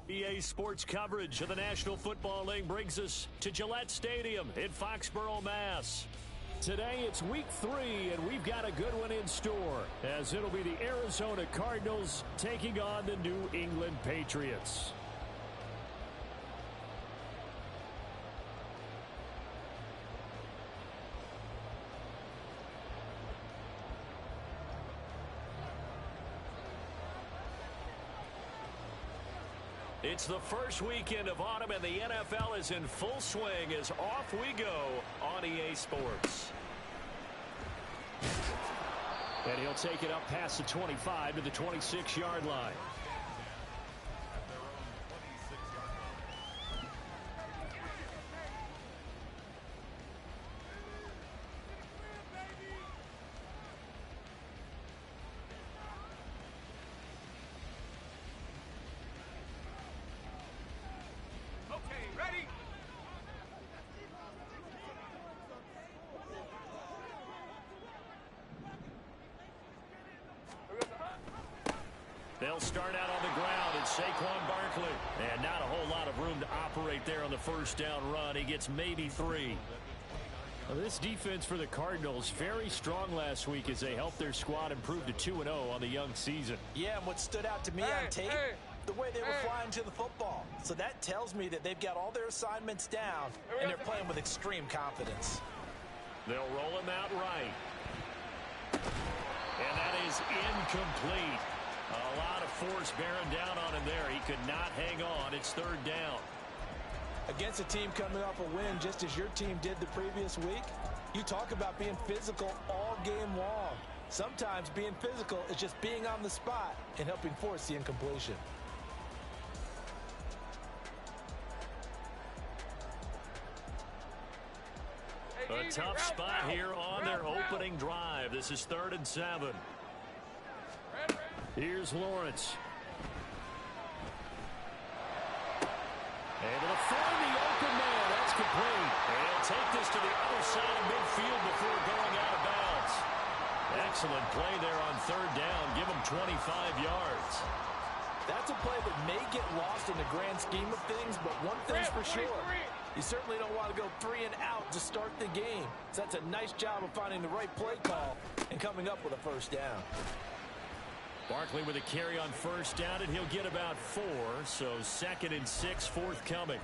EA Sports coverage of the National Football League brings us to Gillette Stadium in Foxborough, Mass. Today it's week 3, and we've got a good one in store, as it'll be the Arizona Cardinals taking on the New England Patriots. It's the first weekend of autumn, and the NFL is in full swing as off we go on EA Sports. And he'll take it up past the 25 to the 26-yard line. They'll start out on the ground, and Saquon Barkley. And not a whole lot of room to operate there on the first down run. He gets maybe 3. Well, this defense for the Cardinals, very strong last week as they helped their squad improve to 2-0 on the young season. Yeah, and what stood out to me on tape, the way they were flying to the football. So that tells me that they've got all their assignments down, and they're playing with extreme confidence. They'll roll him out right. And that is incomplete. A lot of force bearing down on him there. He could not hang on. It's third down. Against a team coming off a win just as your team did the previous week, you talk about being physical all game long. Sometimes being physical is just being on the spot and helping force the incompletion. A tough spot here on their opening drive. This is 3rd and 7. Here's Lawrence. Able to find the open man. That's complete. And he'll take this to the other side of midfield before going out of bounds. Excellent play there on 3rd down. Give him 25 yards. That's a play that may get lost in the grand scheme of things, but one thing's for sure. You certainly don't want to go 3 and out to start the game. So that's a nice job of finding the right play call and coming up with a first down. Barkley with a carry on first down, and he'll get about 4, so 2nd and 6 forthcoming.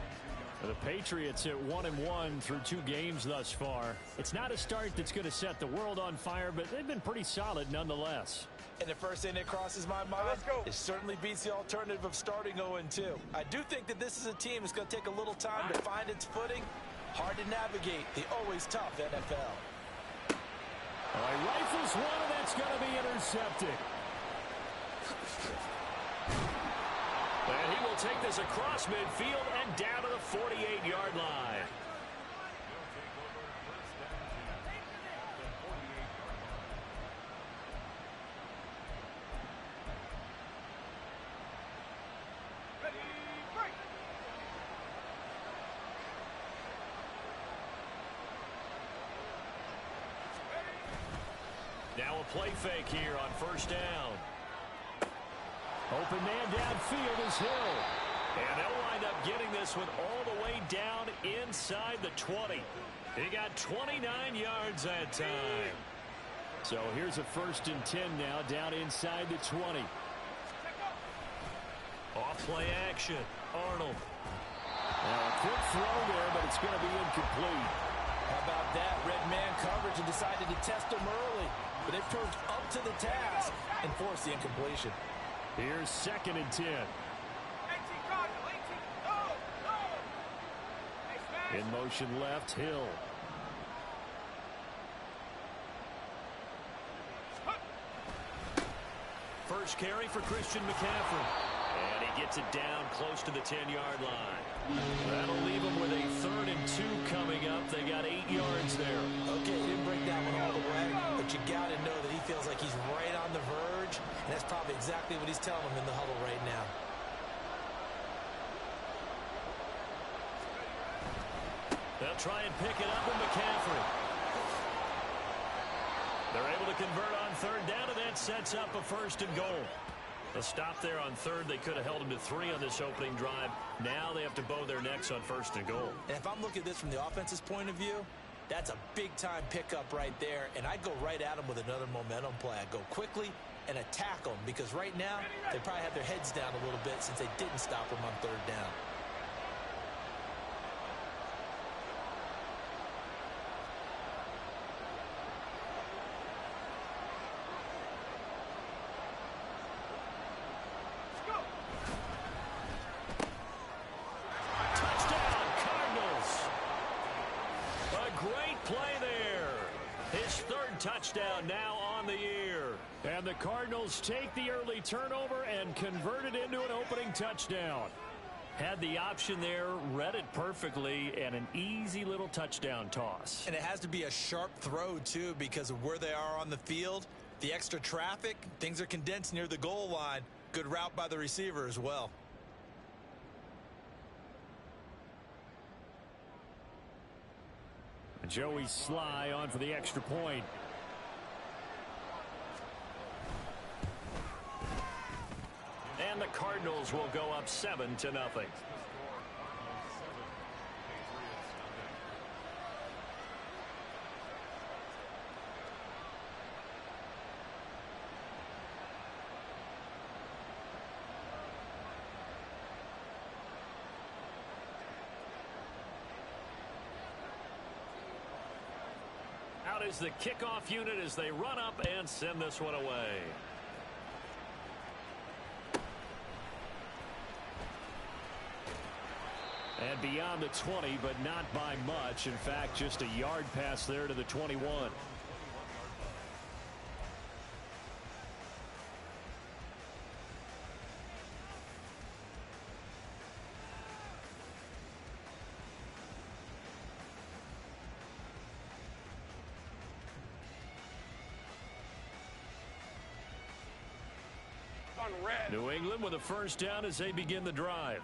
The Patriots at 1-1 through 2 games thus far. It's not a start that's going to set the world on fire, but they've been pretty solid nonetheless. And the first thing that crosses my mind, it certainly beats the alternative of starting 0-2. I do think that this is a team that's going to take a little time to find its footing. Hard to navigate the always tough NFL. He rifles one, and that's going to be intercepted. And he will take this across midfield and down to the 48-yard line. Now a play fake here on first down. Open man downfield is Hill. And they'll wind up getting this one all the way down inside the 20. He got 29 yards that time. So here's a 1st and 10 now, down inside the 20. Off play action. Arnold. Now a quick throw there, but it's going to be incomplete. How about that? Red man coverage and decided to test him early. But they've proved up to the task and forced the incompletion. Here's 2nd and 10. In motion left, Hill. First carry for Christian McCaffrey. And he gets it down close to the 10-yard line. That'll leave them with a 3rd and 2 coming up. They got 8 yards there. Okay, he didn't break that one all the way, but you got to know that he feels like he's right on the verge, and that's probably exactly what he's telling him in the huddle right now. They'll try and pick it up with McCaffrey. They're able to convert on 3rd down, and that sets up a 1st and goal. A stop there on third. They could have held him to 3 on this opening drive. Now they have to bow their necks on first and goal. And if I'm looking at this from the offense's point of view, that's a big-time pickup right there. And I'd go right at him with another momentum play. I'd go quickly and attack them because right now they probably have their heads down a little bit since they didn't stop him on third down. Touchdown now on the year. And the Cardinals take the early turnover and convert it into an opening touchdown. Had the option there, read it perfectly, and an easy little touchdown toss. And it has to be a sharp throw, too, because of where they are on the field. The extra traffic, things are condensed near the goal line. Good route by the receiver as well. Joey Sly on for the extra point. And the Cardinals will go up 7-0. Out is the kickoff unit as they run up and send this one away. And beyond the 20, but not by much. In fact, just a yard pass there to the 21. New England with a first down as they begin the drive.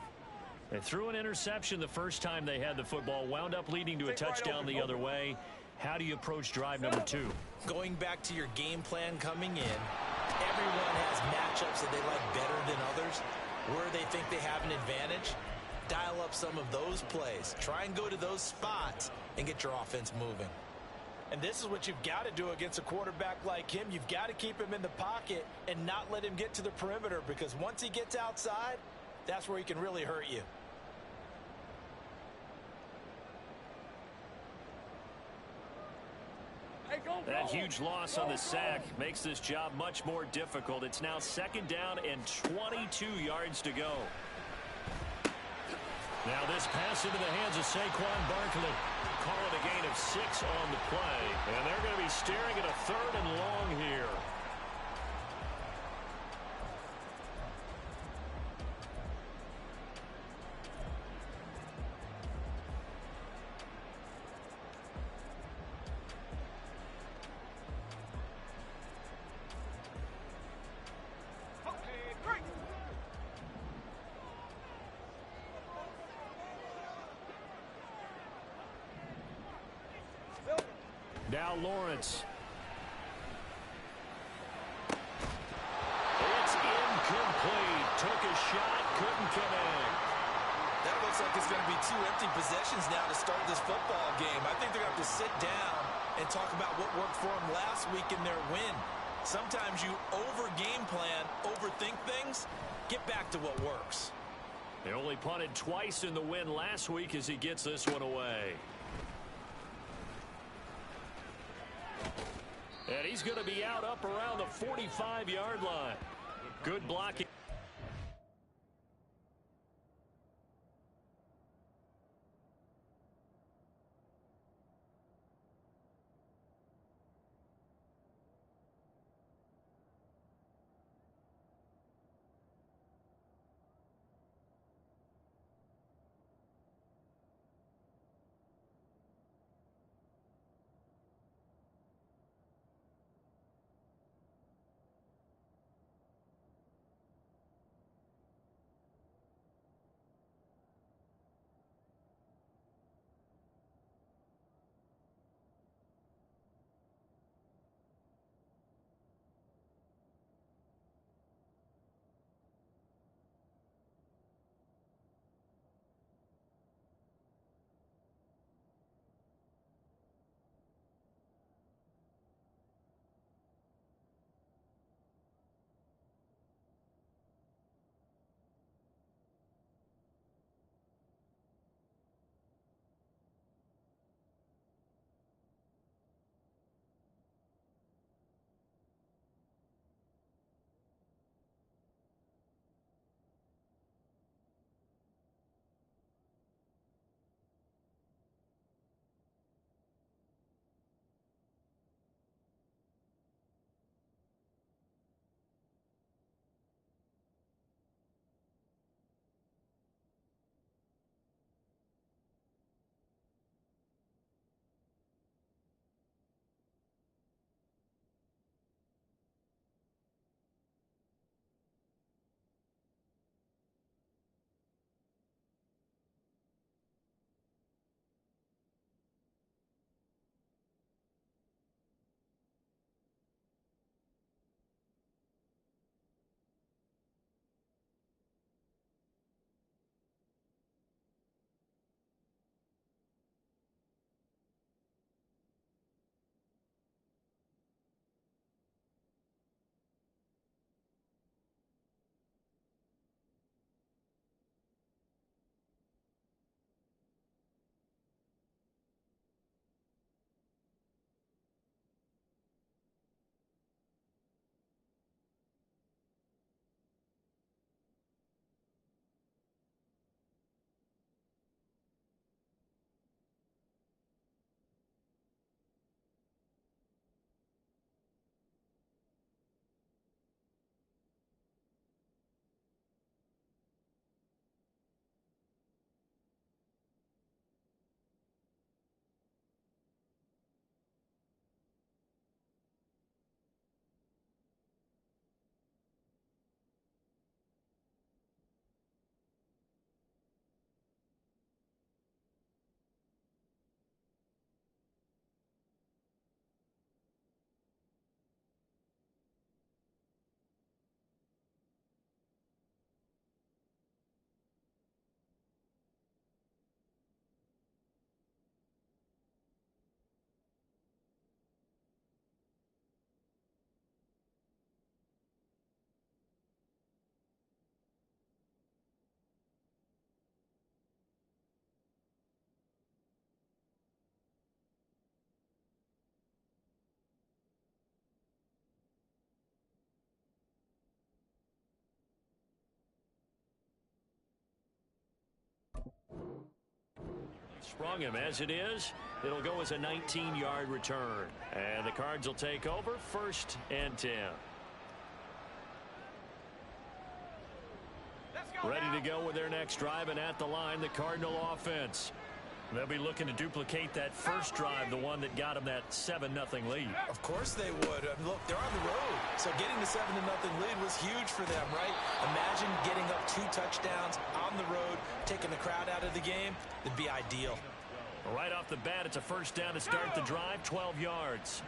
They threw an interception the first time they had the football, wound up leading to a touchdown the other way. How do you approach drive number 2? Going back to your game plan coming in, everyone has matchups that they like better than others. Where they think they have an advantage, dial up some of those plays. Try and go to those spots and get your offense moving. And this is what you've got to do against a quarterback like him. You've got to keep him in the pocket and not let him get to the perimeter, because once he gets outside, that's where he can really hurt you. That huge loss on the sack makes this job much more difficult. It's now second down and 22 yards to go. Now this pass into the hands of Saquon Barkley. Call it a gain of 6 on the play. And they're going to be staring at a third and long here. Now Lawrence. It's incomplete. Took a shot, couldn't connect. That looks like it's going to be 2 empty possessions now to start this football game. I think they're going to have to sit down and talk about what worked for them last week in their win. Sometimes you over-game plan, overthink things. Get back to what works. They only punted twice in the win last week as he gets this one away. And he's going to be out up around the 45-yard line. Good blocking. Sprung him as it is. It'll go as a 19-yard return. And the Cards will take over 1st and 10. Ready to go with their next drive, and at the line, the Cardinal offense. They'll be looking to duplicate that first drive, the one that got them that 7-0 lead. Of course they would. Look, they're on the road, so getting the 7-0 lead was huge for them, right? Imagine getting up 2 touchdowns on the road, taking the crowd out of the game. It'd be ideal. Right off the bat, it's a first down to start the drive, 12 yards.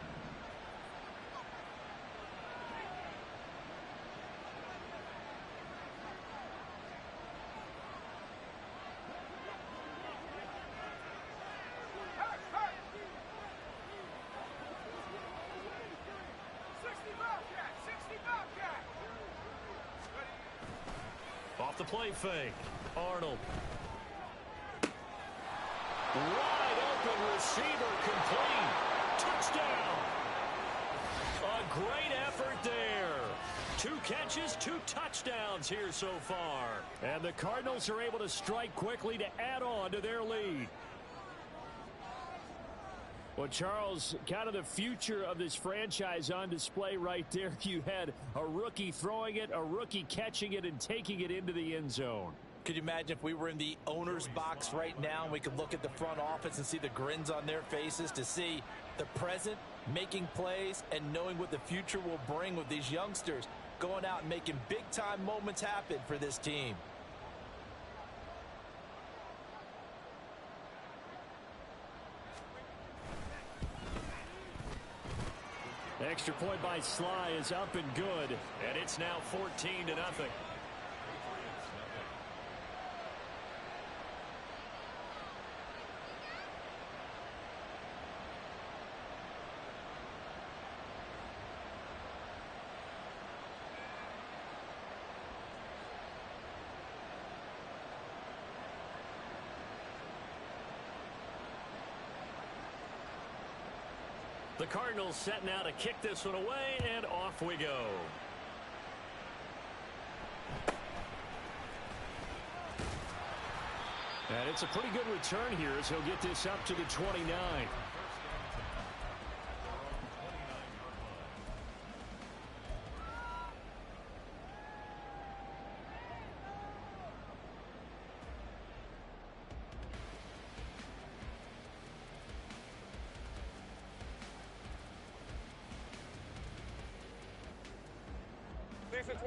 Off the play fake, Arnold. Wide open receiver, complete. Touchdown. A great effort there. 2 catches, 2 touchdowns here so far. And the Cardinals are able to strike quickly to add on to their lead. Well, Charles, kind of the future of this franchise on display right there. You had a rookie throwing it, a rookie catching it, and taking it into the end zone. Could you imagine if we were in the owner's box right now and we could look at the front office and see the grins on their faces, to see the present making plays and knowing what the future will bring with these youngsters going out and making big-time moments happen for this team. Extra point by Sly is up and good, and it's now 14-0. The Cardinals set now to kick this one away, and off we go. And it's a pretty good return here as he'll get this up to the 29.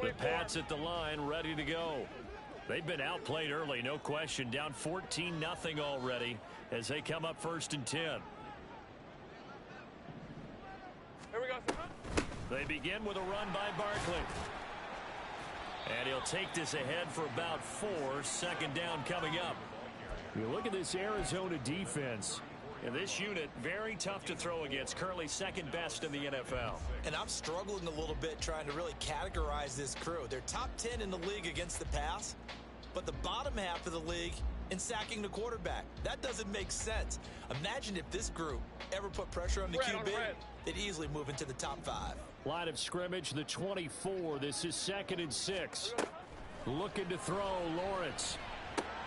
The Pats at the line, ready to go. They've been outplayed early, no question. Down 14-0 already as they come up 1st and 10. Here we go. They begin with a run by Barkley. And he'll take this ahead for about 4. 2nd down coming up. You look at this Arizona defense. And this unit, very tough to throw against. Currently 2nd best in the NFL. And I'm struggling a little bit trying to really categorize this crew. They're top 10 in the league against the pass, but the bottom half of the league in sacking the quarterback. That doesn't make sense. Imagine if this group ever put pressure on the QB, they'd easily move into the top 5. Line of scrimmage, the 24. This is 2nd and 6. Looking to throw, Lawrence.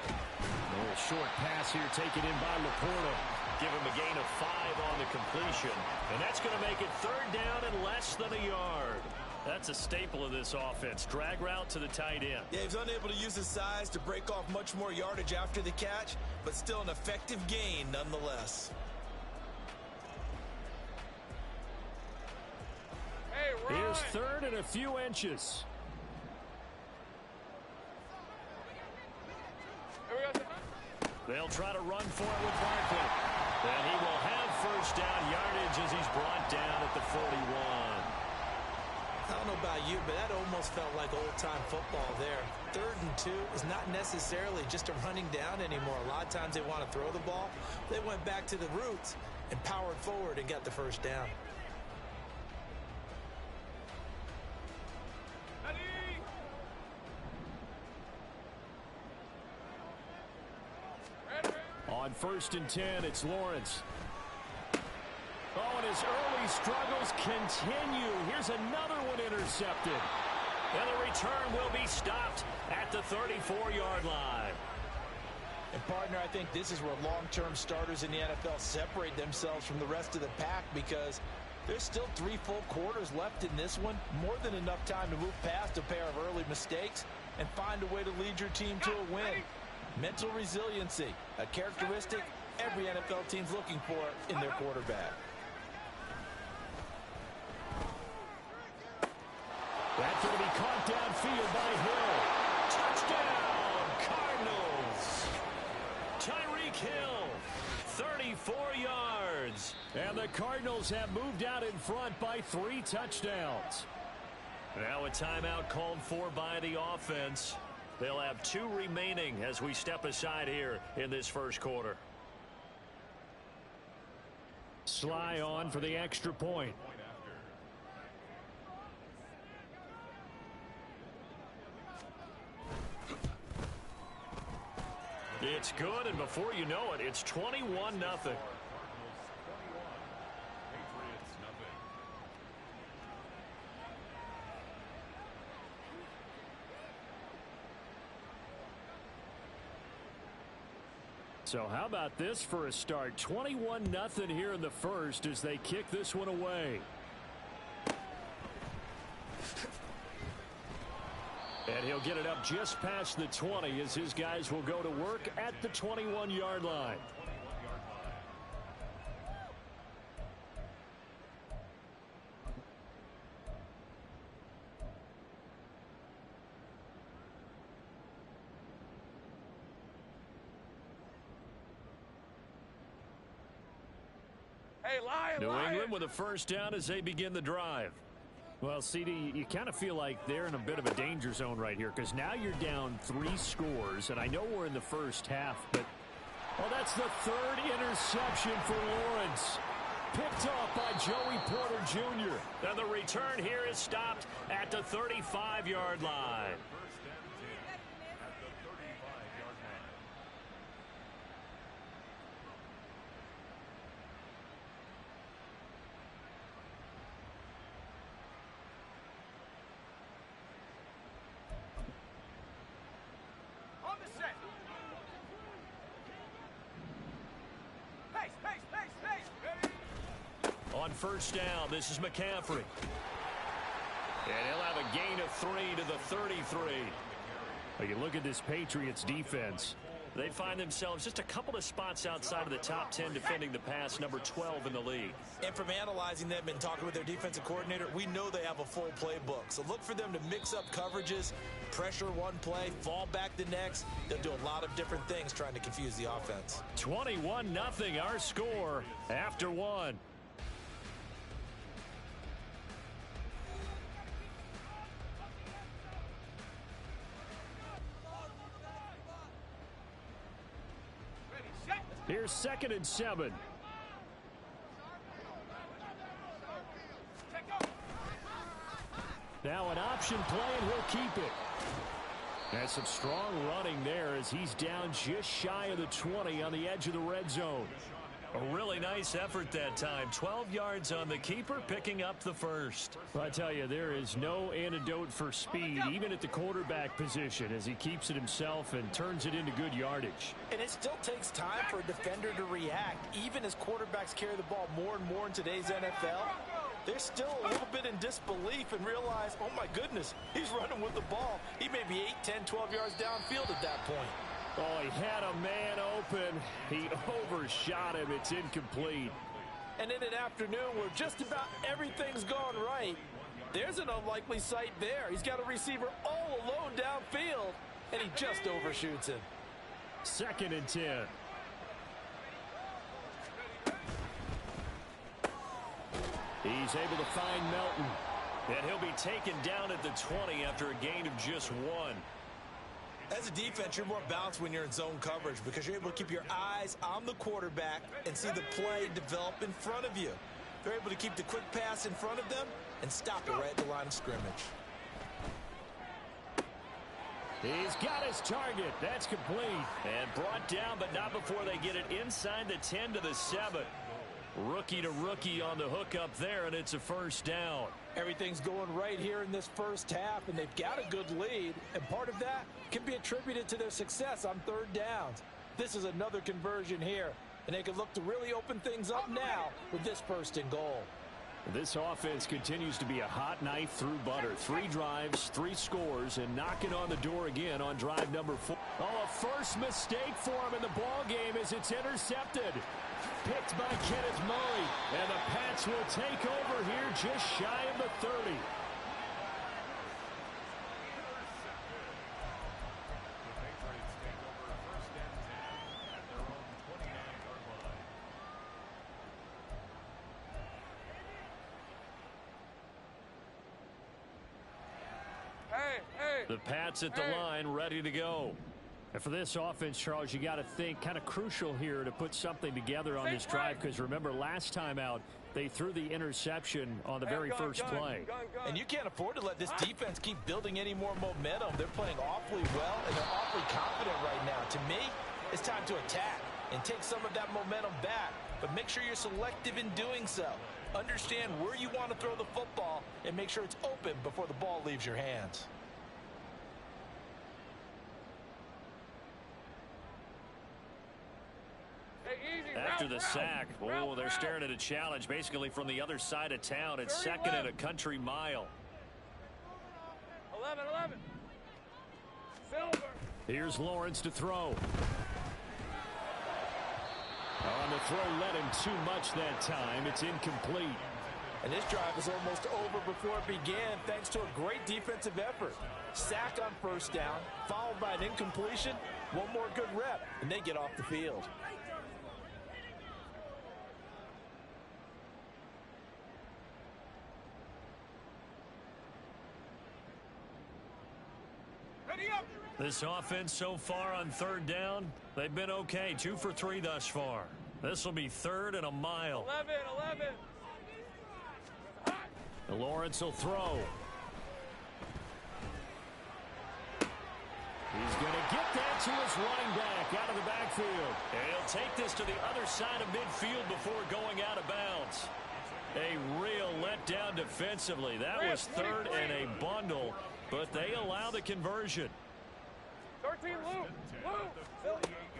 A little short pass here taken in by Laporta. Give him a gain of 5 on the completion. And that's going to make it 3rd down and less than a yard. That's a staple of this offense. Drag route to the tight end. Yeah, he's unable to use his size to break off much more yardage after the catch, but still an effective gain nonetheless. Hey, Here's 3rd and a few inches. Here we go. They'll try to run for it with Barkley. And he will have 1st down yardage as he's brought down at the 41. I don't know about you, but that almost felt like old-time football there. 3rd and 2 is not necessarily just a running down anymore. A lot of times they want to throw the ball. They went back to the roots and powered forward and got the 1st down. On 1st and 10, it's Lawrence. Oh, and his early struggles continue. Here's another one intercepted. And the return will be stopped at the 34-yard line. And, partner, I think this is where long-term starters in the NFL separate themselves from the rest of the pack because there's still 3 full quarters left in this one. More than enough time to move past a pair of early mistakes and find a way to lead your team to a win. Mental resiliency, a characteristic every NFL team's looking for in their quarterback. That's going to be caught downfield by Hill. Touchdown, Cardinals. Tyreek Hill, 34 yards. And the Cardinals have moved out in front by 3 touchdowns. Now a timeout called for by the offense. They'll have 2 remaining as we step aside here in this first quarter. Sly on for the extra point. It's good, and before you know it, it's 21-0. So how about this for a start? 21-0 here in the first as they kick this one away. And he'll get it up just past the 20 as his guys will go to work at the 21-yard line. Hey, Lion, New Lion. England with a first down as they begin the drive. Well, CD, you kind of feel like they're in a bit of a danger zone right here because now you're down 3 scores, and I know we're in the first half, but that's the 3rd interception for Lawrence. Picked off by Joey Porter Jr. And the return here is stopped at the 35-yard line. On first down, this is McCaffrey. And he'll have a gain of 3 to the 33. Well, you look at this Patriots defense. They find themselves just a couple of spots outside of the top 10 defending the pass, number 12 in the league. And from analyzing them and talking with their defensive coordinator, we know they have a full playbook. So look for them to mix up coverages, pressure one play, fall back the next. They'll do a lot of different things trying to confuse the offense. 21-0 our score after 1. Here's 2nd and 7. Now an option play, and he'll keep it. That's some strong running there as he's down just shy of the 20 on the edge of the red zone. A really nice effort that time. 12 yards on the keeper, picking up the first. Well, I tell you, there is no antidote for speed, even at the quarterback position, as he keeps it himself and turns it into good yardage. And it still takes time for a defender to react. Even as quarterbacks carry the ball more and more in today's NFL, they're still a little bit in disbelief and realize, oh my goodness, he's running with the ball. He may be 8, 10, 12 yards downfield at that point. Oh, he had a man open. He overshot him. It's incomplete. And in an afternoon where just about everything's gone right, there's an unlikely sight there. He's got a receiver all alone downfield, and he just overshoots him. 2nd and 10. He's able to find Melton. And he'll be taken down at the 20 after a gain of just 1. As a defense, you're more balanced when you're in zone coverage because you're able to keep your eyes on the quarterback and see the play develop in front of you. They're able to keep the quick pass in front of them and stop it right at the line of scrimmage. He's got his target. That's complete. And brought down, but not before they get it inside the 10 to the 7. Rookie to rookie on the hook up there, and it's a first down. Everything's going right here in this first half, and they've got a good lead. And part of that can be attributed to their success on 3rd downs. This is another conversion here, and they can look to really open things up now with this first and goal. This offense continues to be a hot knife through butter. 3 drives, 3 scores, and knocking on the door again on drive number 4. Oh, a first mistake for him in the ball game as it's intercepted. Picked by Kenneth Murray, and the Pats will take over here just shy of the 30. The Pats at the line, ready to go. And for this offense, Charles, you got to think kind of crucial here to put something together on this drive, because remember last time out they threw the interception on the very first play. And you can't afford to let this defense keep building any more momentum. They're playing awfully well, and they're awfully confident right now. To me, it's time to attack and take some of that momentum back, but make sure you're selective in doing so. Understand where you want to throw the football and make sure it's open before the ball leaves your hands. After the sack, oh, they're staring at a challenge basically from the other side of town. It's second and a country mile. 11. Silver. Here's Lawrence to throw. On the throw led him too much that time. It's incomplete. And this drive is almost over before it began thanks to a great defensive effort. Sack on first down, followed by an incompletion. One more good rep, and they get off the field. This offense so far on third down, they've been okay. 2 for 3 thus far. This will be third and a mile. 11. Lawrence will throw. He's going to get that to his running back out of the backfield. And he'll take this to the other side of midfield before going out of bounds. A real letdown defensively. That was third and a bundle, but they allow the conversion. 13, Luke.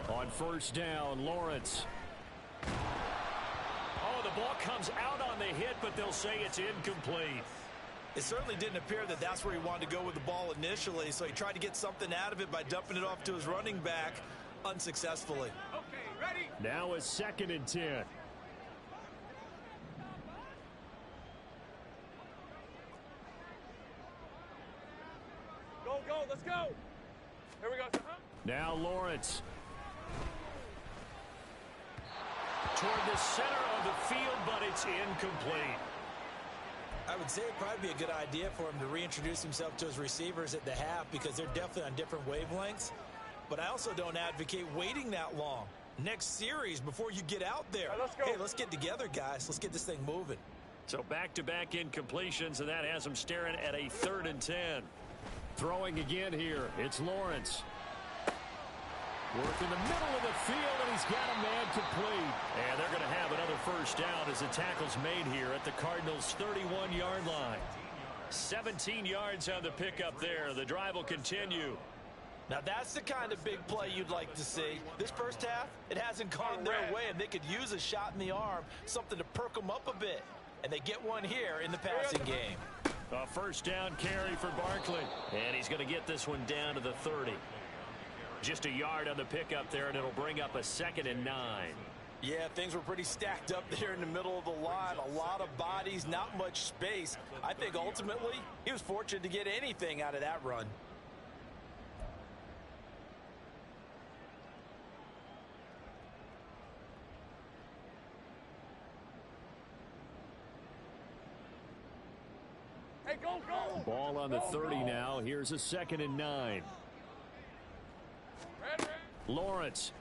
On first down, Lawrence. Oh, the ball comes out on the hit, but they'll say it's incomplete. It certainly didn't appear that that's where he wanted to go with the ball initially, so he tried to get something out of it by dumping it off to his running back unsuccessfully. Okay, ready? Now a 2nd and 10. Go, let's go. Here we go. Now Lawrence. Toward the center of the field, but it's incomplete. I would say it'd probably be a good idea for him to reintroduce himself to his receivers at the half, because they're definitely on different wavelengths. But I also don't advocate waiting that long. Next series before you get out there. Right, let's go. Hey, let's get together, guys. Let's get this thing moving. So back-to-back incompletions, and that has them staring at a 3rd and 10. Throwing again here. It's Lawrence. Work in the middle of the field, and he's got a man complete. And they're going to have another first down as the tackle's made here at the Cardinals' 31-yard line. 17 yards on the pickup there. The drive will continue. Now that's the kind of big play you'd like to see. This first half, it hasn't gone their way, and they could use a shot in the arm, something to perk them up a bit. And they get one here in the passing game. A first down carry for Barkley. And he's going to get this one down to the 30. Just a yard on the pickup there, and it'll bring up a 2nd and 9. Yeah, things were pretty stacked up there in the middle of the line. A lot of bodies, not much space. I think ultimately he was fortunate to get anything out of that run. Hey, go. Ball on the 30 now. Here's a 2nd and 9. Red. Lawrence.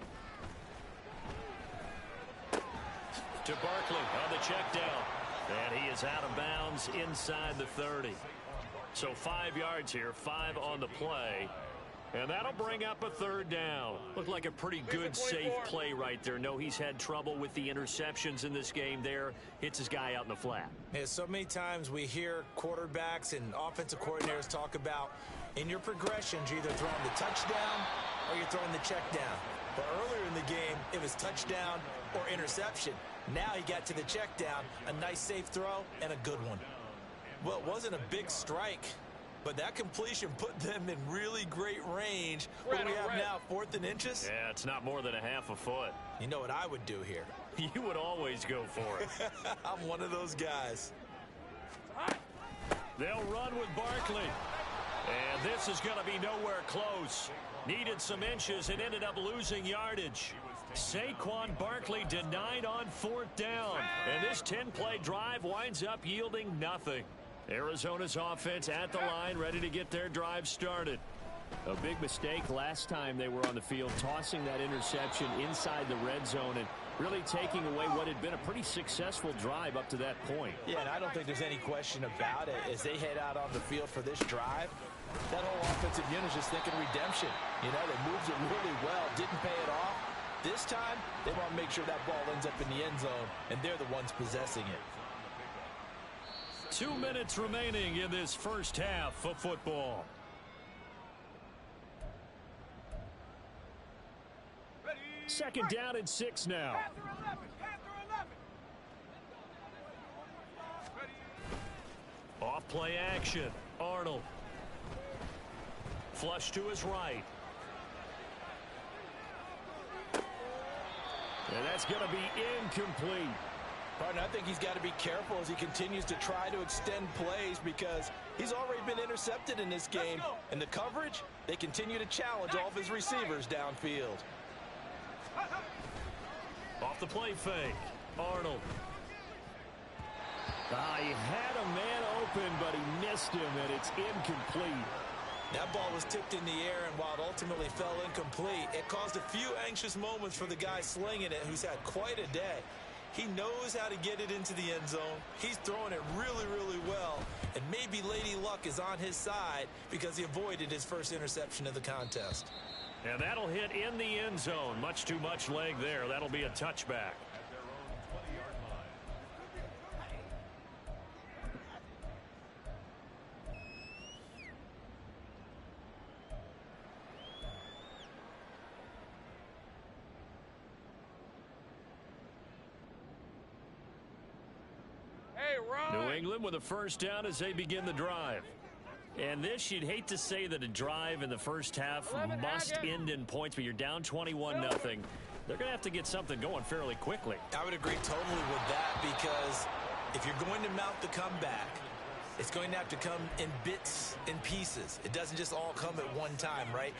To Barkley on the check down. And he is out of bounds inside the 30. So 5 yards here, 5 on the play. And that'll bring up a 3rd down. Looked like a pretty good, safe play right there. No, he's had trouble with the interceptions in this game there. Hits his guy out in the flat. Yeah, so many times we hear quarterbacks and offensive coordinators talk about in your progressions, you're either throwing the touchdown or you're throwing the check down. But earlier in the game, it was touchdown or interception. Now he got to the check down, a nice safe throw, and a good one. Well, it wasn't a big strike, but that completion put them in really great range. What do we have now, 4th and inches? Yeah, it's not more than a half a foot. You know what I would do here? You would always go for it. I'm one of those guys. They'll run with Barkley. And this is going to be nowhere close. Needed some inches and ended up losing yardage. Saquon Barkley denied on 4th down. And this 10-play drive winds up yielding nothing. Arizona's offense at the line, ready to get their drive started. A big mistake last time they were on the field, tossing that interception inside the red zone and really taking away what had been a pretty successful drive up to that point. Yeah, and I don't think there's any question about it. As they head out on the field for this drive, that whole offensive unit is just thinking redemption. You know, they moved it really well, didn't pay it off. This time, they want to make sure that ball ends up in the end zone, and they're the ones possessing it. 2 minutes remaining in this first half of football. Second down and 6 now. Off play action. Arnold. Flush to his right. And that's going to be incomplete. Partner, I think he's got to be careful as he continues to try to extend plays because he's already been intercepted in this game. And the coverage, they continue to challenge all of his receivers downfield. Off the play fake. Arnold. He had a man open, but he missed him, and it's incomplete. That ball was tipped in the air, and while it ultimately fell incomplete, it caused a few anxious moments for the guy slinging it, who's had quite a day. He knows how to get it into the end zone. He's throwing it really, really well, and maybe Lady Luck is on his side because he avoided his first interception of the contest. And that'll hit in the end zone. Much too much leg there. That'll be a touchback. New England with a first down as they begin the drive. And this, you'd hate to say that a drive in the first half must end in points, but you're down 21-0. They're going to have to get something going fairly quickly. I would agree totally with that because if you're going to mount the comeback, it's going to have to come in bits and pieces. It doesn't just all come at one time, right?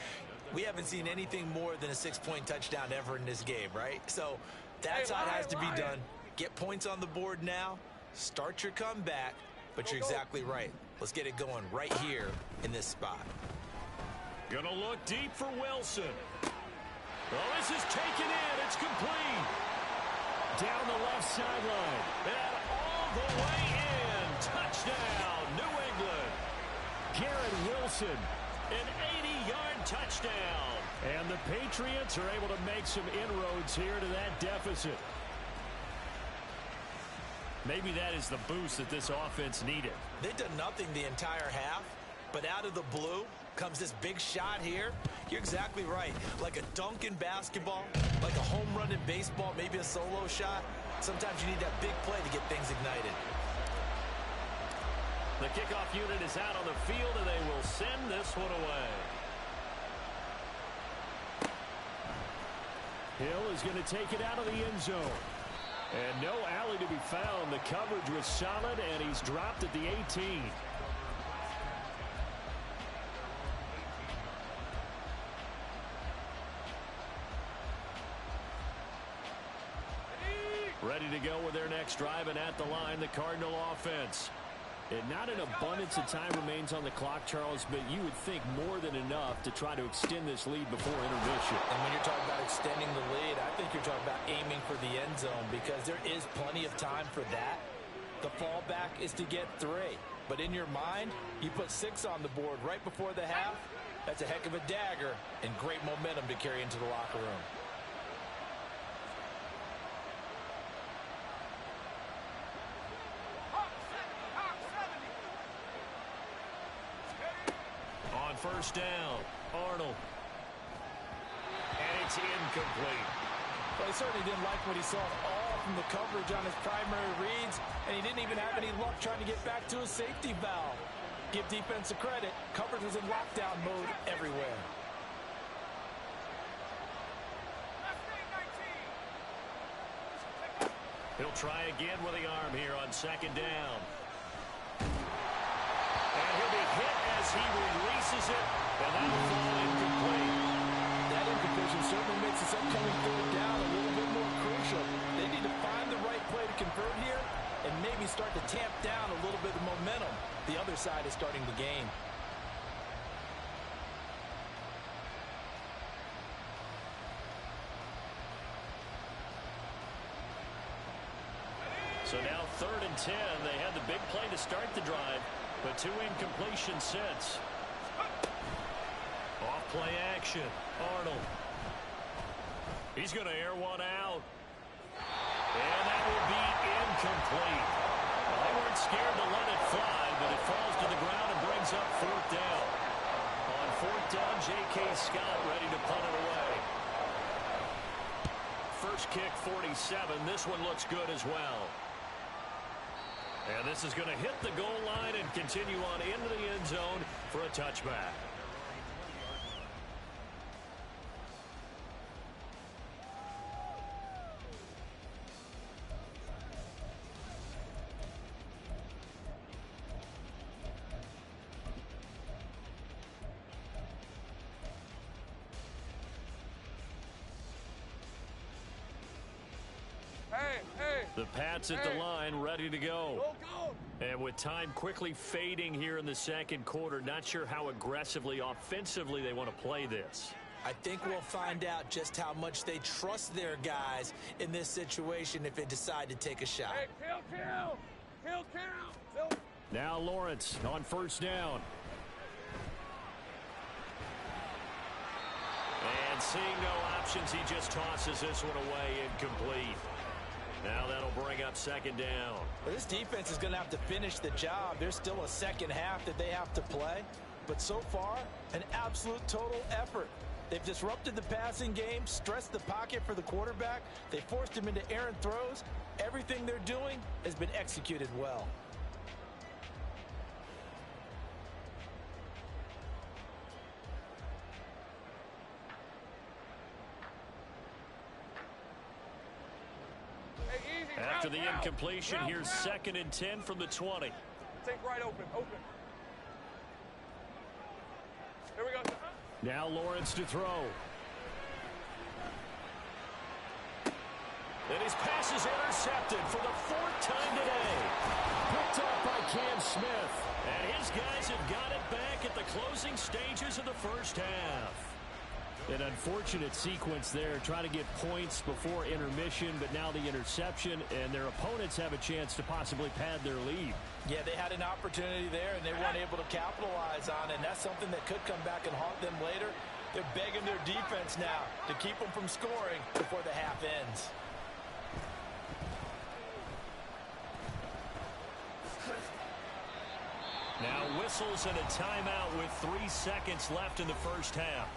We haven't seen anything more than a 6-point touchdown ever in this game, right? So that's how it has to be done. Get points on the board now. Start your comeback, but you're exactly right. Let's get it going right here in this spot. Gonna look deep for Wilson. Oh, this is taken in. It's complete. Down the left sideline. And all the way in. Touchdown, New England. Garrett Wilson, an 80-yard touchdown. And the Patriots are able to make some inroads here to that deficit. Maybe that is the boost that this offense needed. They've done nothing the entire half, but out of the blue comes this big shot here. You're exactly right. Like a dunk in basketball, like a home run in baseball, maybe a solo shot. Sometimes you need that big play to get things ignited. The kickoff unit is out on the field, and they will send this one away. Hill is going to take it out of the end zone. And no alley to be found. The coverage was solid, and he's dropped at the 18. Ready to go with their next drive, and at the line, the Cardinal offense. And not an abundance of time remains on the clock, Charles, but you would think more than enough to try to extend this lead before intermission. And when you're talking about extending the lead, I think you're talking about aiming for the end zone because there is plenty of time for that. The fallback is to get 3. But in your mind, you put 6 on the board right before the half. That's a heck of a dagger and great momentum to carry into the locker room. First down, Arnold. And he It's incomplete. Well, he certainly didn't like what he saw at all from the coverage on his primary reads, and he didn't even have any luck trying to get back to his safety valve. Give defense a credit. Coverage was in lockdown mode everywhere. He'll try again with the arm here on second down. And he'll be hit as he releases it, and that'll fall incomplete. That incompletion certainly makes this upcoming third down a little bit more crucial. They need to find the right play to convert here and maybe start to tamp down a little bit of momentum. The other side is starting to gain. So now 3rd and 10. They had the big play to start the drive, but 2 incompletions since. Off play action. Arnold. He's going to air one out. And that will be incomplete. Well, they weren't scared to let it fly, but it falls to the ground and brings up 4th down. On 4th down, J.K. Scott ready to punt it away. First kick, 47. This one looks good as well. And this is going to hit the goal line and continue on into the end zone for a touchback. The Pats at the line, ready to go. And with time quickly fading here in the second quarter, not sure how aggressively, offensively they want to play this. I think we'll find out just how much they trust their guys in this situation if they decide to take a shot. Hey, kill. Now Lawrence on 1st down. And seeing no options, he just tosses this one away, incomplete. Now that'll bring up 2nd down. Well, this defense is going to have to finish the job. There's still a second half that they have to play. But so far, an absolute total effort. They've disrupted the passing game, stressed the pocket for the quarterback. They forced him into errant throws. Everything they're doing has been executed well. After the incompletion, here's 2nd and 10 from the 20. Take right open. Here we go. Now Lawrence to throw. And his pass is intercepted for the 4th time today. Picked up by Cam Smith. And his guys have got it back at the closing stages of the first half. An unfortunate sequence there, trying to get points before intermission, but now the interception, and their opponents have a chance to possibly pad their lead. Yeah, they had an opportunity there, and they weren't able to capitalize on it, and that's something that could come back and haunt them later. They're begging their defense now to keep them from scoring before the half ends. Now whistles and a timeout with 3 seconds left in the first half.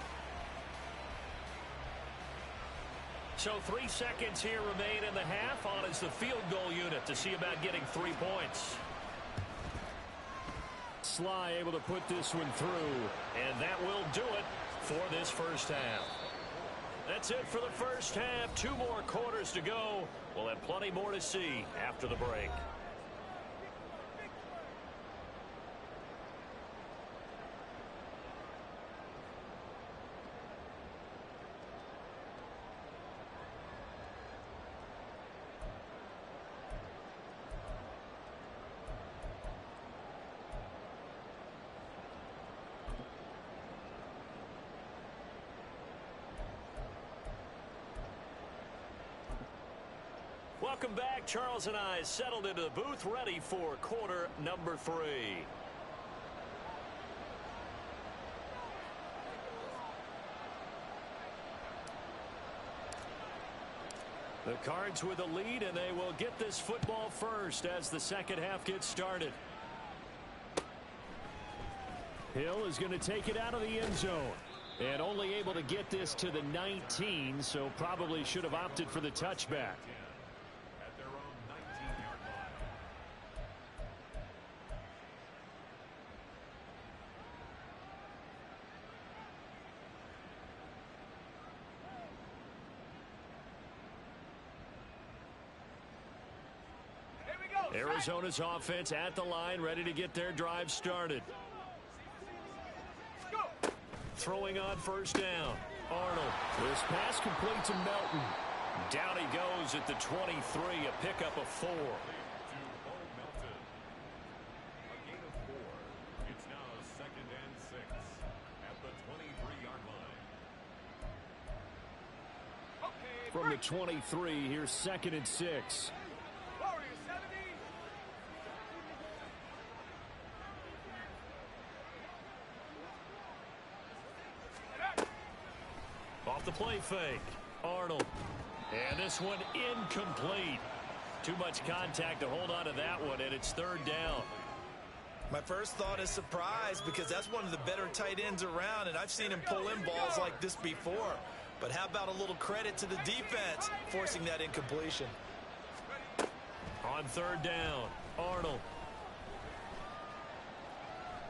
So 3 seconds here remain in the half. On is the field goal unit to see about getting 3 points. Sly able to put this one through, and that will do it for this first half. That's it for the first half. 2 more quarters to go. We'll have plenty more to see after the break. Welcome back. Charles and I settled into the booth, ready for quarter number 3. The Cards with a lead, and they will get this football first as the second half gets started. Hill is going to take it out of the end zone. And only able to get this to the 19, so probably should have opted for the touchback. At their own 19-yard line. Arizona's offense at the line, ready to get their drive started. Throwing on first down. Arnold. This pass complete to Melton. Down he goes at the 23, a pickup of 4. To Bo Melton. A gain of 4. It's now 2nd and 6 at the 23-yard line. From the 23, here's 2nd and 6. Off the play fake. Arnold. And this one incomplete. Too much contact to hold on to that one, and it's 3rd down. My first thought is surprise, because that's one of the better tight ends around, and I've seen him pull in balls like this before. But how about a little credit to the defense forcing that incompletion? On 3rd down, Arnold.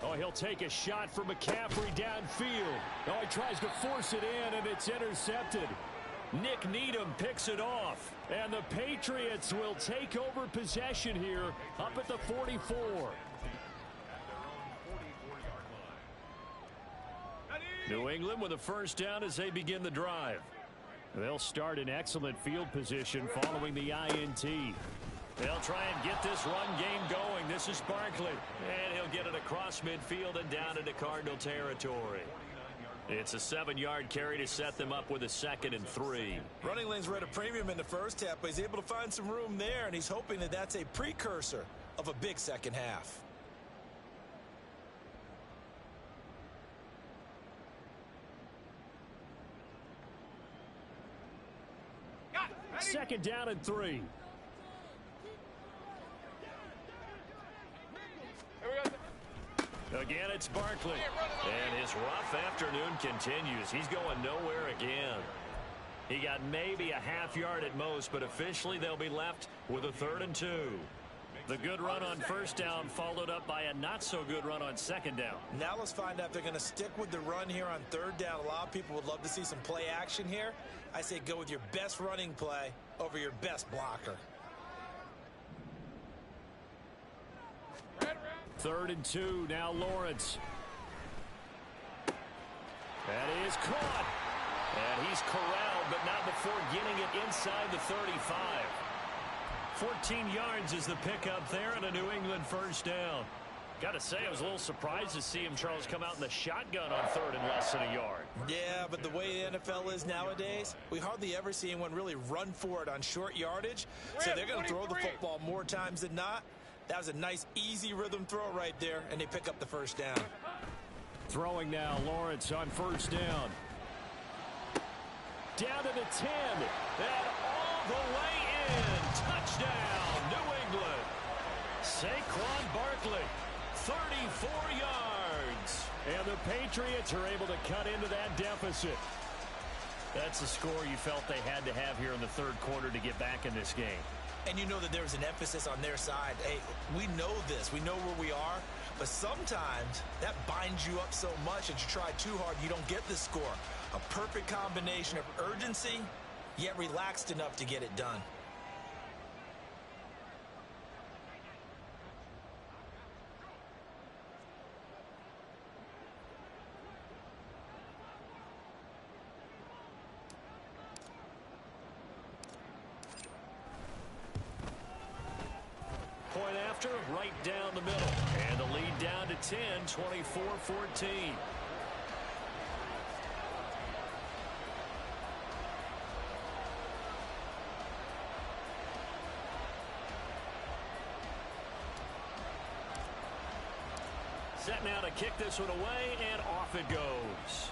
Oh, he'll take a shot for McCaffrey downfield. Oh, he tries to force it in, and it's intercepted. Nick Needham picks it off. And the Patriots will take over possession here up at the 44. New England with a first down as they begin the drive. They'll start in excellent field position following the INT. They'll try and get this run game going. This is Barkley. And he'll get it across midfield and down into Cardinal territory. It's a 7-yard carry to set them up with a 2nd and 3. Running lanes were at a premium in the first half, but he's able to find some room there, and he's hoping that that's a precursor of a big second half. Second down and 3. Again, it's Barkley. And his rough afternoon continues. He's going nowhere again. He got maybe a half yard at most, but officially they'll be left with a 3rd and 2. The good run on first down followed up by a not-so-good run on 2nd down. Now let's find out if they're going to stick with the run here on 3rd down. A lot of people would love to see some play action here. I say go with your best running play over your best blocker. 3rd and 2, now Lawrence. That is caught. And he's corralled, but not before getting it inside the 35. 14 yards is the pickup there and a New England first down. Got to say, I was a little surprised to see him, Charles, come out in the shotgun on 3rd and less than a yard. Yeah, but the way the NFL is nowadays, we hardly ever see anyone really run for it on short yardage. So they're going to throw the football more times than not. That was a nice, easy rhythm throw right there, and they pick up the first down. Throwing now, Lawrence on first down. Down to the 10, and all the way in. Touchdown, New England. Saquon Barkley, 34 yards. And the Patriots are able to cut into that deficit. That's the score you felt they had to have here in the 3rd quarter to get back in this game. And you know that there's an emphasis on their side. Hey, we know this. We know where we are. But sometimes that binds you up so much that you try too hard, you don't get the score. A perfect combination of urgency, yet relaxed enough to get it done. Point after, right down the middle. And the lead down to 10, 24-14. Set now to kick this one away, and off it goes.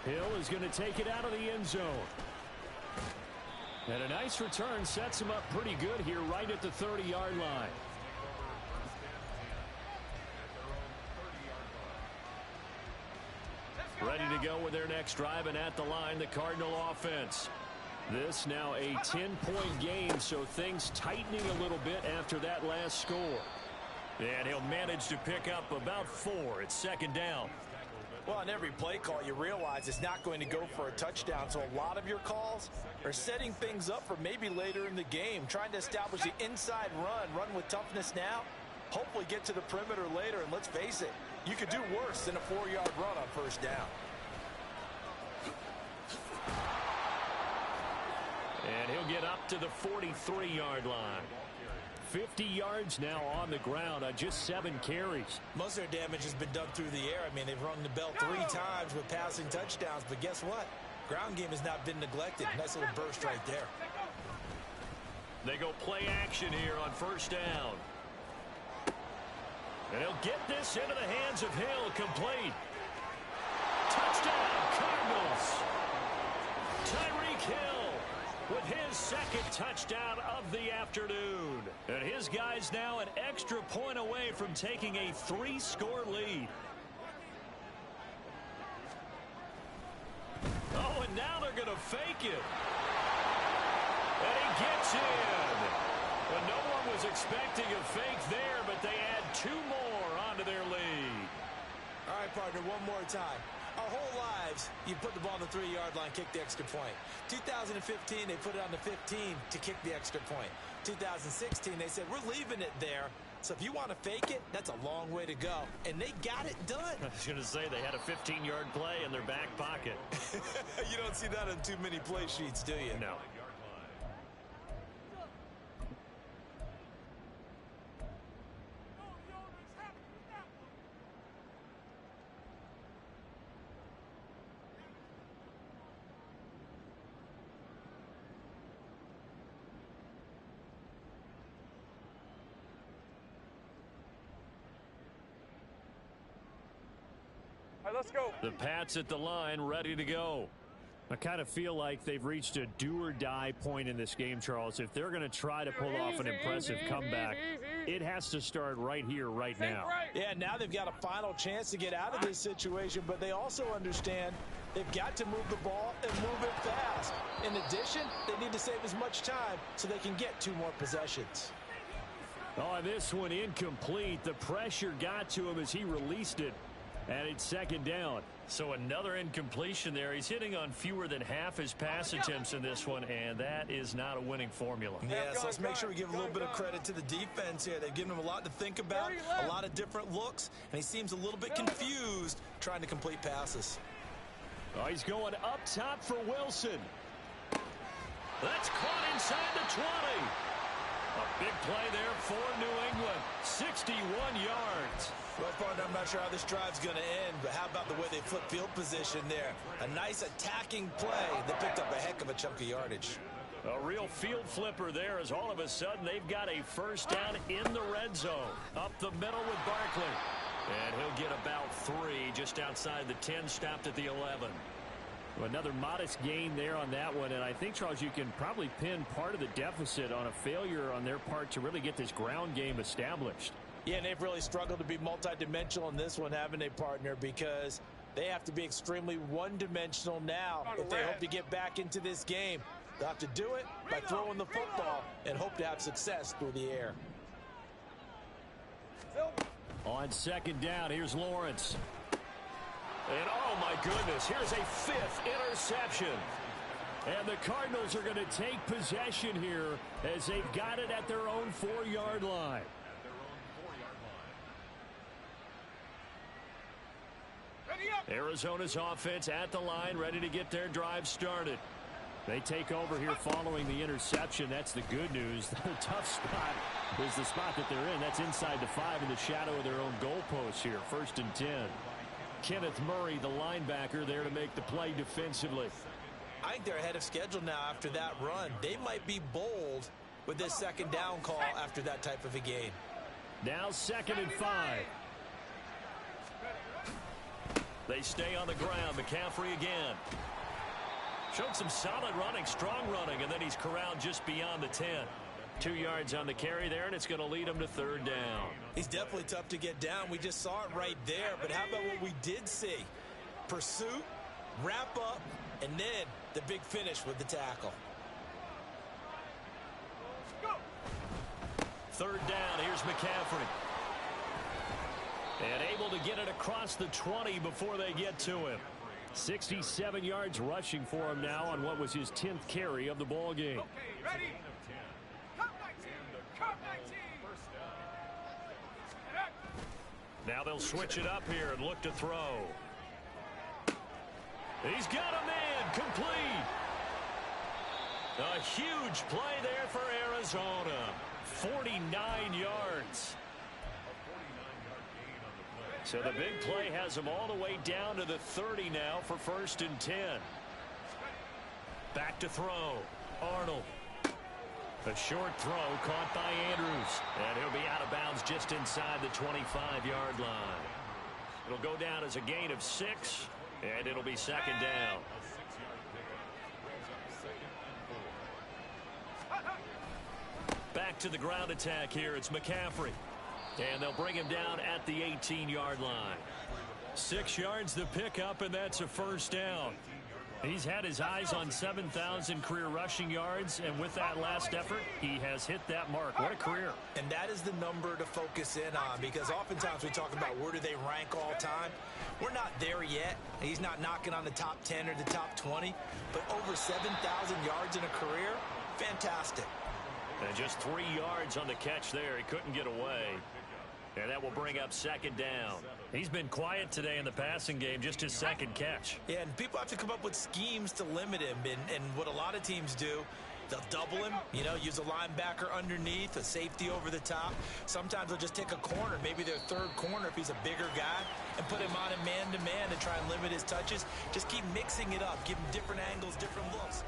Hill is going to take it out of the end zone. And a nice return sets him up pretty good here right at the 30-yard line. Ready to go with their next drive, and at the line, the Cardinal offense. This now a 10-point game, so things tightening a little bit after that last score. And he'll manage to pick up about 4. It's second down. Well, on every play call, you realize it's not going to go for a touchdown, so a lot of your calls are setting things up for maybe later in the game, trying to establish the inside run with toughness now, hopefully get to the perimeter later, and let's face it, you could do worse than a 4-yard run on first down. And he'll get up to the 43-yard line. 50 yards now on the ground on just 7 carries. Most of their damage has been done through the air. I mean, they've rung the bell 3 times with passing touchdowns, but guess what? Ground game has not been neglected. Nice little burst right there. They go play action here on first down. And he'll get this into the hands of Hill, complete. Touchdown, Cardinals. Tyreek Hill with his second touchdown of the afternoon. And his guys now an extra point away from taking a 3-score lead. Oh, and now they're going to fake it. And he gets in. Well, no one was expecting a fake there, but they add 2 more onto their lead. All right, partner, one more time. Our whole lives, you put the ball on the 3-yard line, kick the extra point. 2015, they put it on the 15 to kick the extra point. 2016, they said, we're leaving it there. So if you want to fake it, that's a long way to go. And they got it done. I was going to say they had a 15-yard play in their back pocket. You don't see that on too many play sheets, do you? No. Let's go. The Pats at the line, ready to go. I kind of feel like they've reached a do-or-die point in this game, Charles. If they're going to try to pull off an impressive comeback, it has to start right here, right now. Yeah, now they've got a final chance to get out of this situation, but they also understand they've got to move the ball and move it fast. In addition, they need to save as much time so they can get 2 more possessions. Oh, and this one incomplete. The pressure got to him as he released it. And it's second down. So another incompletion there. He's hitting on fewer than half his pass attempts in this one, and that is not a winning formula. Yeah, so let's make sure we give a little bit of credit to the defense here. They've given him a lot to think about, a lot of different looks, and he seems a little bit confused trying to complete passes. Oh, he's going up top for Wilson. That's caught inside the 20. A big play there for New England. 61 yards. Well, partner, I'm not sure how this drive's going to end, but how about the way they flip field position there? A nice attacking play that picked up a heck of a chunk of yardage. A real field flipper there as all of a sudden they've got a first down in the red zone. Up the middle with Barkley. And he'll get about 3 just outside the 10, stopped at the 11. Another modest gain there on that one, and I think, Charles, you can probably pin part of the deficit on a failure on their part to really get this ground game established. Yeah, and they've really struggled to be multidimensional in this one, haven't they, partner? Because they have to be extremely one-dimensional now if they hope to get back into this game. They'll have to do it by throwing the football and hope to have success through the air. On second down, here's Lawrence. And oh my goodness, here's a 5th interception. And the Cardinals are going to take possession here as they've got it at their own 4-yard line. Arizona's offense at the line, ready to get their drive started. They take over here following the interception. That's the good news. The tough spot is the spot that they're in. That's inside the 5 in the shadow of their own goalpost here. 1st and 10. Kenneth Murray, the linebacker, there to make the play defensively. I think they're ahead of schedule now after that run. They might be bold with this second down call after that type of a game. Now 2nd and 5. They stay on the ground. McCaffrey again. Showed some solid running, strong running, and then he's corralled just beyond the 10. 2 yards on the carry there, and it's going to lead him to 3rd down. He's definitely tough to get down. We just saw it right there, but how about what we did see? Pursuit, wrap up, and then the big finish with the tackle. Third down, here's McCaffrey. And able to get it across the 20 before they get to him. 67 yards rushing for him now on what was his 10th carry of the ball game. Okay, ready? Come 19! Come 19! Now they'll switch it up here and look to throw. He's got a man, complete. A huge play there for Arizona. 49 yards. So the big play has them all the way down to the 30 now for 1st and 10. Back to throw. Arnold. A short throw caught by Andrews. And he'll be out of bounds just inside the 25-yard line. It'll go down as a gain of 6, and it'll be 2nd down. Back to the ground attack here. It's McCaffrey. And they'll bring him down at the 18-yard line. 6 yards to pick up, and that's a 1st down. He's had his eyes on 7,000 career rushing yards, and with that last effort, he has hit that mark. What a career. And that is the number to focus in on, because oftentimes we talk about where do they rank all time. We're not there yet. He's not knocking on the top 10 or the top 20, but over 7,000 yards in a career, fantastic. And just 3 yards on the catch there. He couldn't get away. And that will bring up 2nd down. He's been quiet today in the passing game, just his 2nd catch. Yeah, and people have to come up with schemes to limit him. And what a lot of teams do, they'll double him, use a linebacker underneath, a safety over the top. Sometimes they'll just take a corner, maybe their 3rd corner if he's a bigger guy, and put him on a man-to-man and try and limit his touches. Just keep mixing it up, give him different angles, different looks.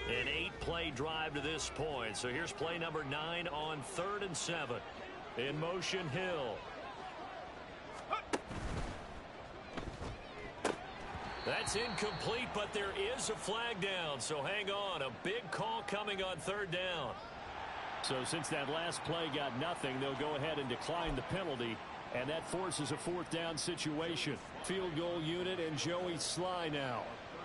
An 8-play drive to this point. So here's play number 9 on 3rd and 7. In motion, Hill. That's incomplete, but there is a flag down. So hang on. A big call coming on 3rd down. So since that last play got nothing, they'll go ahead and decline the penalty. And that forces a 4th down situation. Field goal unit and Joey Sly now.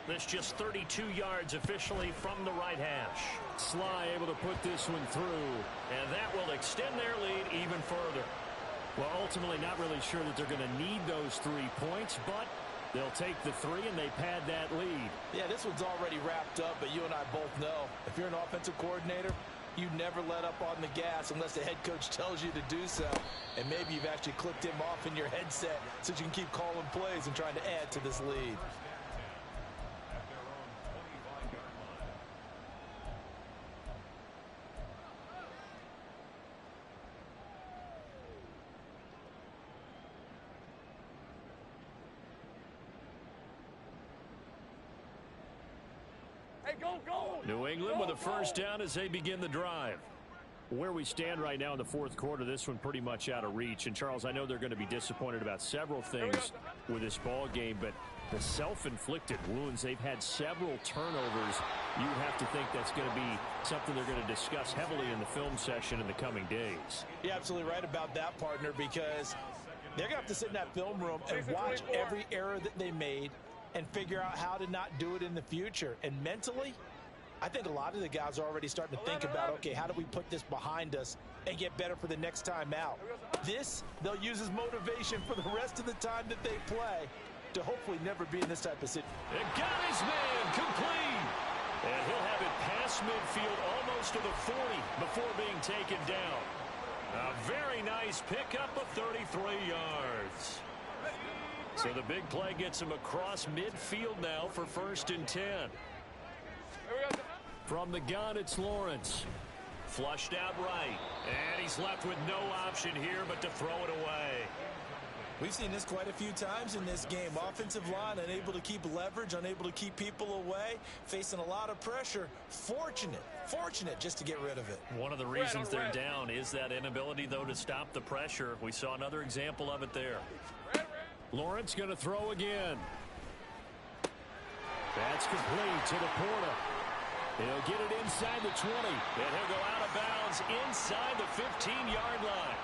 This just 32 yards officially from the right hash. Sly able to put this one through, and that will extend their lead even further. Well, ultimately not really sure that they're going to need those 3 points, but they'll take the 3 and they pad that lead. Yeah, this one's already wrapped up, but you and I both know if you're an offensive coordinator, you never let up on the gas unless the head coach tells you to do so. And maybe you've actually clicked him off in your headset so you can keep calling plays and trying to add to this lead. New England with a 1st down as they begin the drive. Where we stand right now in the 4th quarter, this one pretty much out of reach. And, Charles, I know they're going to be disappointed about several things with this ball game, but the self-inflicted wounds, they've had several turnovers. You have to think that's going to be something they're going to discuss heavily in the film session in the coming days. You're absolutely right about that, partner, because they're going to have to sit in that film room and watch every error that they made and figure out how to not do it in the future. And mentally, I think a lot of the guys are already starting to think about, okay, how do we put this behind us and get better for the next time out? This, they'll use as motivation for the rest of the time that they play to hopefully never be in this type of situation. And got his man complete. And he'll have it past midfield almost to the 40 before being taken down. A very nice pickup of 33 yards. So the big play gets him across midfield now for 1st and 10. From the gun, it's Lawrence. Flushed out right. And he's left with no option here but to throw it away. We've seen this quite a few times in this game. Offensive line unable to keep leverage, unable to keep people away, facing a lot of pressure. Fortunate just to get rid of it. One of the reasons they're down is that inability, though, to stop the pressure. We saw another example of it there. Lawrence going to throw again. That's complete to Laporta. He'll get it inside the 20, and he'll go out of bounds inside the 15-yard line.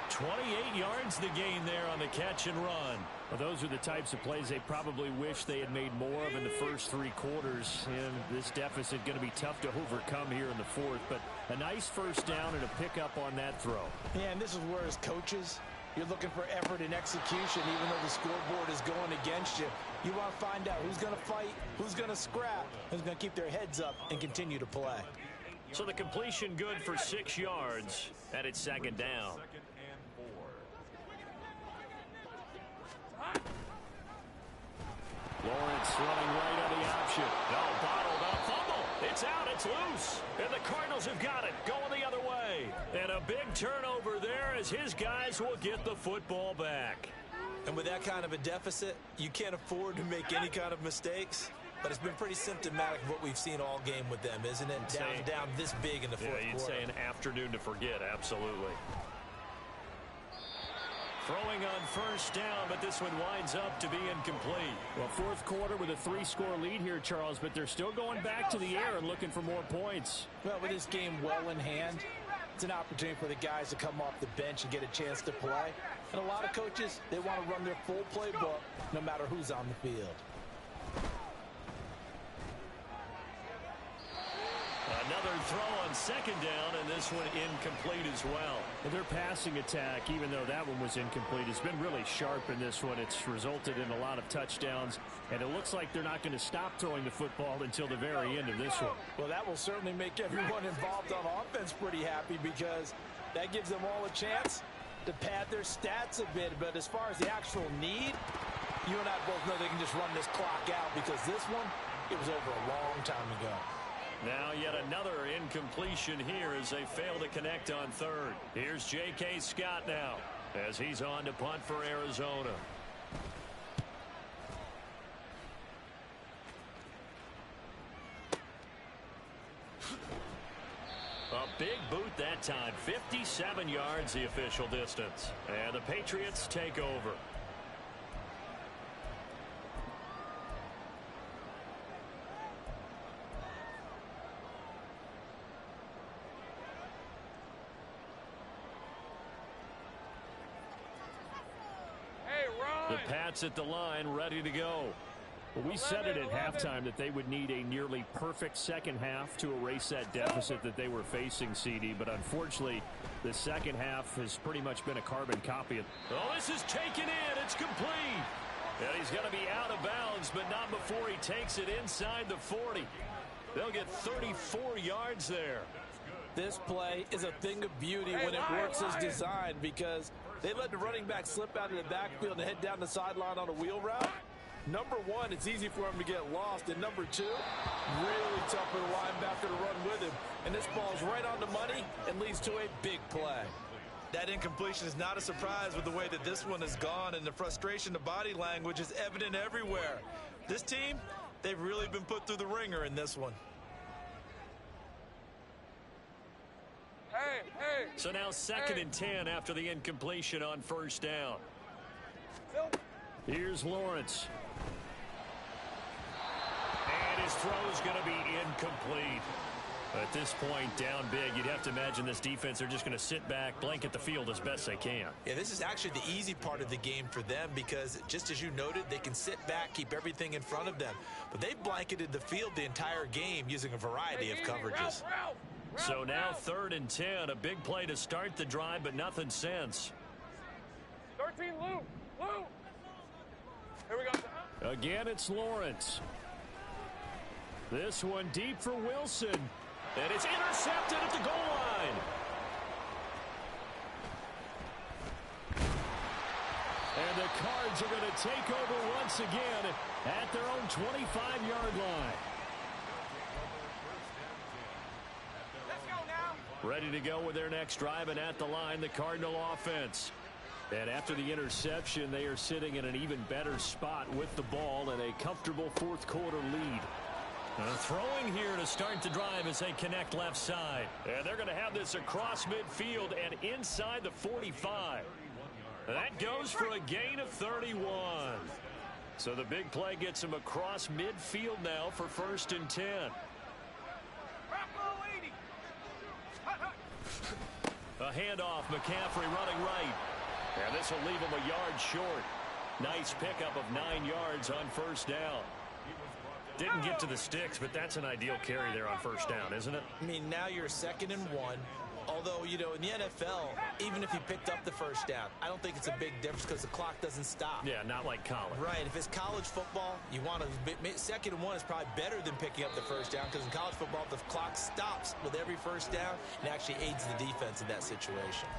28 yards the gain there on the catch and run. Well, those are the types of plays they probably wish they had made more of in the first 3 quarters. And this deficit going to be tough to overcome here in the fourth. But a nice first down and a pickup on that throw. Yeah, and this is where as coaches, you're looking for effort and execution, even though the scoreboard is going against you. You want to find out who's going to fight, who's going to scrap, who's going to keep their heads up and continue to play. So the completion good for 6 yards, and it's second down. Lawrence running right on the option. No, bottled up, fumble. It's out, it's loose. And the Cardinals have got it, going the other way. And a big turnover there as his guys will get the football back. And with that kind of a deficit, you can't afford to make any kind of mistakes. But it's been pretty symptomatic of what we've seen all game with them, isn't it? Down this big in the fourth quarter. You'd say an afternoon to forget, absolutely. Throwing on first down, but this one winds up to be incomplete. Well, fourth quarter with a 3-score lead here, Charles, but they're still going back to the air and looking for more points. Well, with this game well in hand, it's an opportunity for the guys to come off the bench and get a chance to play. And a lot of coaches, they want to run their full playbook no matter who's on the field. Another throw on second down, and this one incomplete as well. And their passing attack, even though that one was incomplete, has been really sharp in this one. It's resulted in a lot of touchdowns, and it looks like they're not going to stop throwing the football until the very end of this one. Well, that will certainly make everyone involved on offense pretty happy because that gives them all a chance to pad their stats a bit. But as far as the actual need, you and I both know they can just run this clock out because this one, it was over a long time ago. Now yet another incompletion here as they fail to connect on third. Here's J.K. Scott now as he's on to punt for Arizona. A big boot that time. 57 yards the official distance. And the Patriots take over. The Pats at the line, ready to go. Well, we said it at halftime that they would need a nearly perfect second half to erase that deficit that they were facing, CD. But unfortunately, the second half has pretty much been a carbon copy of. Oh, this is taken in. It's complete. And he's going to be out of bounds, but not before he takes it inside the 40. They'll get 34 yards there. This play is a thing of beauty when it works as designed because they let the running back slip out of the backfield and head down the sideline on a wheel route. Number one, it's easy for him to get lost. And number two, really tough for the linebacker to run with him. And this ball's right on the money and leads to a big play. That incompletion is not a surprise with the way that this one has gone, and the frustration, the body language is evident everywhere. This team, they've really been put through the ringer in this one. So now second and 10 after the incompletion on first down. Here's Lawrence. And his throw's going to be incomplete. At this point, down big, you'd have to imagine this defense are just going to sit back, blanket the field as best they can. Yeah, this is actually the easy part of the game for them because, just as you noted, they can sit back, keep everything in front of them. But they've blanketed the field the entire game using a variety of coverages. So now third and 10, a big play to start the drive, but nothing since. 13, Lou. Here we go. Again, it's Lawrence. This one deep for Wilson. And it's intercepted at the goal line. And the Cards are going to take over once again at their own 25-yard line. Ready to go with their next drive, and at the line, the Cardinal offense. And after the interception, they are sitting in an even better spot with the ball and a comfortable fourth quarter lead. Throwing here to start the drive as they connect left side. And they're going to have this across midfield and inside the 45. That goes for a gain of 31. So the big play gets him across midfield now for 1st and 10. A handoff, McCaffrey running right. And this will leave him a yard short. Nice pickup of 9 yards on 1st down. Didn't get to the sticks, but that's an ideal carry there on 1st down, isn't it? I mean, now you're 2nd and 1. Although, you know, in the NFL, even if he picked up the 1st down, I don't think it's a big difference because the clock doesn't stop. Yeah, not like college. Right. If it's college football, you want to 2nd and 1 is probably better than picking up the 1st down because in college football, the clock stops with every 1st down and actually aids the defense in that situation.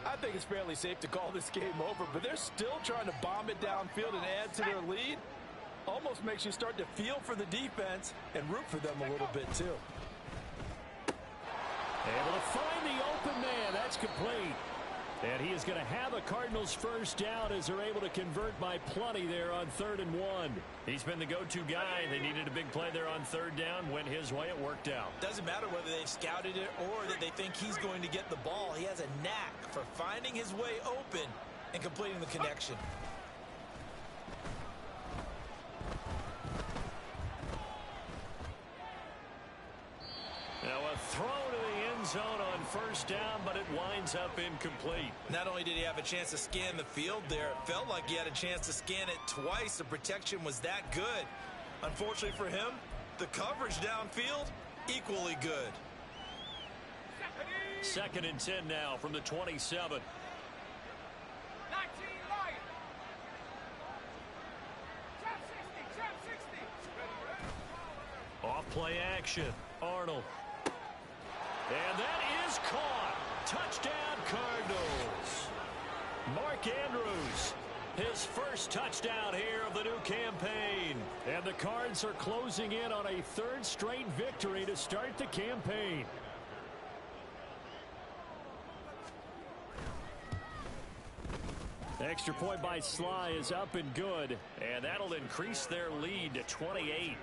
I think it's fairly safe to call this game over, but they're still trying to bomb it downfield and add to their lead. Almost makes you start to feel for the defense and root for them a little bit, too. Able to find the open man. That's complete. And he is going to have a Cardinals 1st down as they're able to convert by plenty there on 3rd and 1. He's been the go-to guy. They needed a big play there on 3rd down. Went his way. It worked out. Doesn't matter whether they've scouted it or that they think he's going to get the ball. He has a knack for finding his way open and completing the connection. Now a throw to the end zone on 1st down, but it winds up incomplete. Not only did he have a chance to scan the field there, it felt like he had a chance to scan it twice. The protection was that good. Unfortunately for him, the coverage downfield, equally good. 2nd and 10 now from the 27. Off play action. Arnold. And that is caught. Touchdown, Cardinals. Mark Andrews, his 1st touchdown here of the new campaign. And the Cards are closing in on a 3rd straight victory to start the campaign. Extra point by Sly is up and good. And that'll increase their lead to 28.